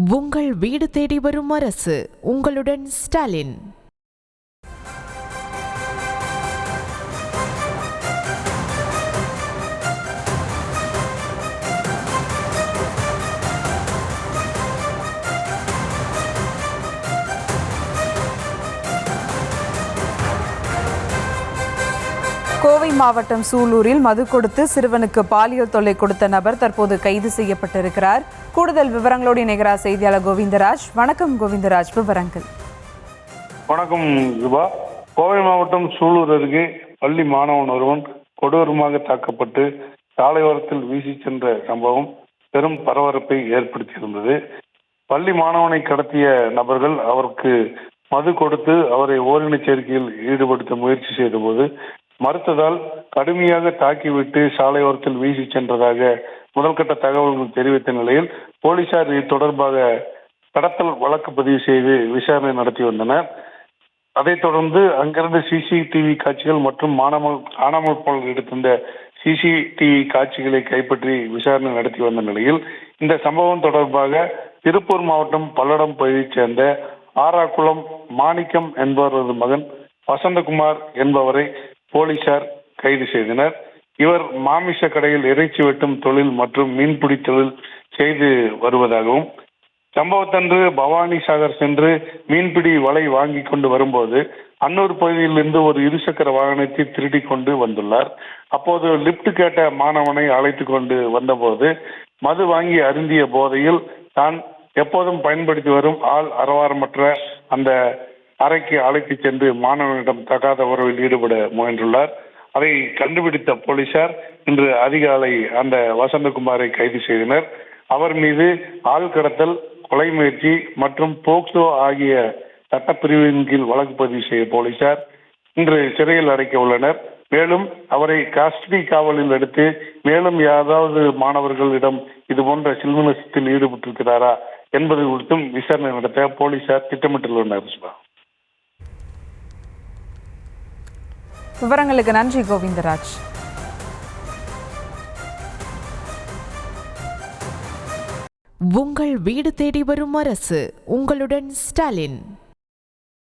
உங்கள் வீடு தேடி வரும் அரசு. உங்களுடன் ஸ்டாலின். கோவை மாவட்டம் சூலூரில் மது கொடுத்து சிறுவனுக்கு பாலியல் தொல்லை கொடுத்த நபர் தற்போது கைது செய்யப்பட்டிருக்கிறார். கூடுதல் விவரங்களோடு இணைகிறார் செய்தியாளர் கோவிந்தராஜ். வணக்கம் கோவிந்தராஜ், விவரங்கள். வணக்கம் ரூபா. கோவை மாவட்டம் சூலூர் அருகே பள்ளி மாணவன் ஒருவன் கொடூரமாக தாக்கப்பட்டு சாலையோரத்தில் வீசி சென்ற சம்பவம் பெரும் பரபரப்பை ஏற்படுத்தியிருந்தது. பள்ளி மாணவனை கடத்திய நபர்கள் அவருக்கு மது கொடுத்து அவரை ஓரினச் சேர்க்கையில் ஈடுபடுத்த முயற்சி செய்தபோது மறுத்ததால் கடுமையாக தாக்கிவிட்டு சாலையோரத்தில் வீசி சென்றதாக முதல்கட்ட தகவல்கள் தெரிவித்த நிலையில் போலீசார் இது தொடர்பாக கடத்தல் வழக்கு பதிவு செய்து விசாரணை நடத்தி வந்தனர். அதைத் தொடர்ந்து அங்கிருந்து சிசிடிவி காட்சிகள் மற்றும் காணாமல் போல் எடுத்திருந்த சிசிடிவி காட்சிகளை கைப்பற்றி விசாரணை நடத்தி வந்த நிலையில் இந்த சம்பவம் தொடர்பாக திருப்பூர் மாவட்டம் பல்லடம் பகுதியைச் சேர்ந்த ஆராக்குளம் மாணிக்கம் என்பவரது மகன் வசந்தகுமார் என்பவரை போலீசார் கைது செய்தனர். இவர் மாமிச கடையில் இறைச்சி வெட்டும் தொழில் மற்றும் மீன்பிடி தொழில் செய்து வருவதாகவும் சம்பவத்தன்று பவானி சாகர் சென்று மீன்பிடி வலை வாங்கி கொண்டு வரும்போது அன்னூர் பகுதியிலிருந்து ஒரு இருசக்கர வாகனத்தை திருடி கொண்டு வந்துள்ளார். அப்போது லிப்ட் கேட்ட மாணவனை அழைத்து கொண்டு வந்தபோது மது வாங்கி அருந்திய போதையில் தான் எப்போதும் பயன்படுத்தி வரும் ஆள் அரவாரமற்ற அந்த அறைக்கு அழைத்து சென்று மாணவனிடம் தகாத உறவில் ஈடுபட முயன்றுள்ளார். அதை கண்டுபிடித்த போலீசார் இன்று அதிகாலை அந்த வசந்தகுமாரை கைது செய்தனர். அவர் மீது ஆள் கடத்தல், கொலை முயற்சி மற்றும் போக்சோ ஆகிய சட்டப்பிரிவின் கீழ் வழக்கு பதிவு செய்ய போலீசார் இன்று சிறையில் அடைக்க உள்ளனர். மேலும் அவரை கஸ்டடி காவலில் எடுத்து மேலும் ஏதாவது மாணவர்களிடம் இதுபோன்ற சில்மினத்தில் ஈடுபட்டிருக்கிறாரா என்பது குறித்தும் விசாரணை நடத்த போலீசார் திட்டமிட்டுள்ளனர். விவரங்களுக்கு நன்றி கோவிந்தராஜ். உங்கள் வீடு தேடி வரும் அரசு. உங்களுடன் ஸ்டாலின்.